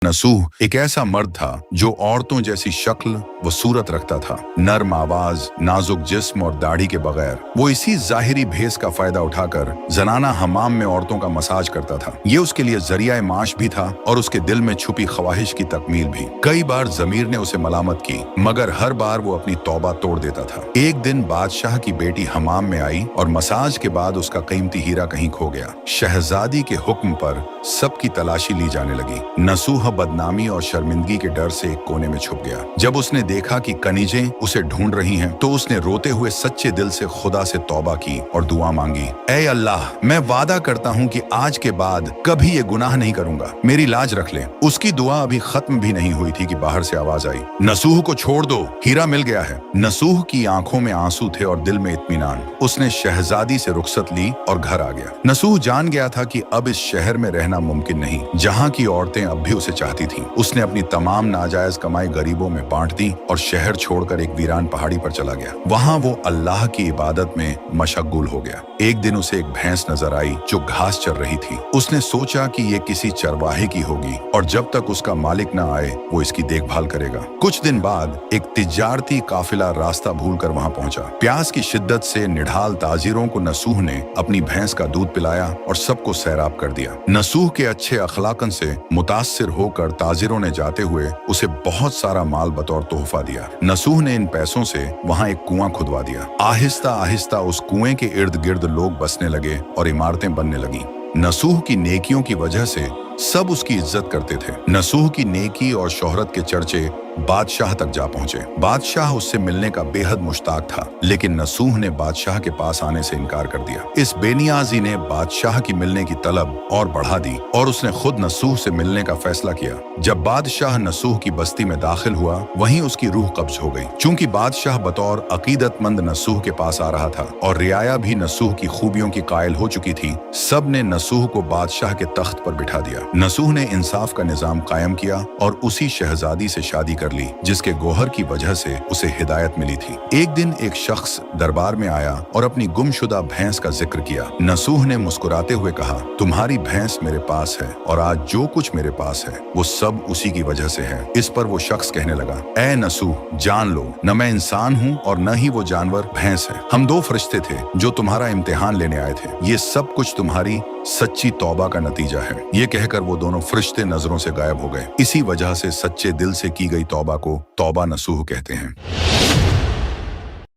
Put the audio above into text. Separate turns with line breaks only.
नसूह एक ऐसा मर्द था जो औरतों जैसी शक्ल व सूरत रखता था, नर्म आवाज, नाजुक जिस्म और दाढ़ी के बगैर। वो इसी जाहिरी भेस का फायदा उठाकर जनाना हमाम में औरतों का मसाज करता था। ये उसके लिए जरिया माश भी था और उसके दिल में छुपी ख्वाहिश की तकमील भी। कई बार जमीर ने उसे मलामत की, मगर हर बार वो अपनी तौबा तोड़ देता था। एक दिन बादशाह की बेटी हमाम में आई और मसाज के बाद उसका कीमती हीरा कहीं खो गया। शहजादी के हुक्म पर सबकी तलाशी ली जाने लगी। नसूह बदनामी और शर्मिंदगी के डर से एक कोने में छुप गया। जब उसने देखा कि कनीजें उसे ढूंढ रही हैं, तो उसने रोते हुए सच्चे दिल से खुदा से तौबा की और दुआ मांगी, ऐ अल्लाह, मैं वादा करता हूँ कि आज के बाद कभी ये गुनाह नहीं करूंगा, मेरी लाज रख ले। उसकी दुआ अभी खत्म भी नहीं हुई थी कि बाहर से आवाज आई, नसूह को छोड़ दो, हीरा मिल गया है। नसूह की आंखों में आंसू थे और दिल में इत्मीनान। उसने शहजादी से रुखसत ली और घर आ गया। नसूह जान गया था कि अब इस शहर में रहना मुमकिन नहीं, जहाँ की औरतें अब भी उसे चाहती थीं। उसने अपनी तमाम नाजायज कमाई गरीबों में बांट दी और शहर छोड़कर एक वीरान पहाड़ी पर चला गया। वहाँ वो अल्लाह की इबादत में मशगूल हो गया। एक दिन उसे एक भैंस नजर आई जो घास चर रही थी। उसने सोचा कि ये किसी चरवाहे की होगी और जब तक उसका मालिक न आए वो इसकी देखभाल करेगा। कुछ दिन बाद एक तिजारती काफिला रास्ता भूलकर वहां पहुंचा। प्यास की शिद्दत से निढाल ताजिरों को नसूह ने अपनी भैंस का दूध पिलाया और सबको सैराब कर दिया। नसूह के अच्छे अखलाकन से मुतासिर होकर ताजिरों ने जाते हुए उसे बहुत सारा माल बतौर तोहफा दिया। नसूह ने इन पैसों से वहां एक कुआं खुदवा दिया। आहिस्ता आहिस्ता उस कुएं के इर्द गिर्द लोग बसने लगे और इमारतें बनने लगीं। नसूह की नेकियों की वजह से सब उसकी इज्जत करते थे। नसूह की नेकी और शोहरत के चर्चे बादशाह तक जा पहुंचे। बादशाह उससे मिलने का बेहद मुश्ताक था, लेकिन नसूह ने बादशाह के पास आने से इनकार कर दिया। इस बेनियाजी ने बादशाह की मिलने की तलब और बढ़ा दी और उसने खुद नसूह से मिलने का फैसला किया। जब बादशाह नसूह की बस्ती में दाखिल हुआ, वहीं उसकी रूह कब्ज हो गई। चूंकि बादशाह बतौर अकीदतमंद नसूह के पास आ रहा था और रियाया भी नसूह की खूबियों की कायल हो चुकी थी, सब ने नसूह को बादशाह के तख्त पर बिठा दिया। नसूह ने इंसाफ का निजाम कायम किया और उसी शहजादी से शादी कर ली जिसके गोहर की वजह से उसे हिदायत मिली थी। एक दिन एक शख्स दरबार में आया और अपनी गुमशुदा भैंस का जिक्र किया। नसूह ने मुस्कुराते हुए कहा, तुम्हारी भैंस मेरे पास है और आज जो कुछ मेरे पास है वो सब उसी की वजह से है। इस पर वो शख्स कहने लगा, ऐ नसूह, जान लो, न मैं इंसान हूँ और न ही वो जानवर भैंस है। हम दो फरिश्ते थे जो तुम्हारा इम्तिहान लेने आए थे। ये सब कुछ तुम्हारी सच्ची तौबा का नतीजा है। ये कहकर वो दोनों फरिश्ते नजरों से गायब हो गए। इसी वजह से सच्चे दिल से की गई तौबा को तौबा नसूह कहते हैं।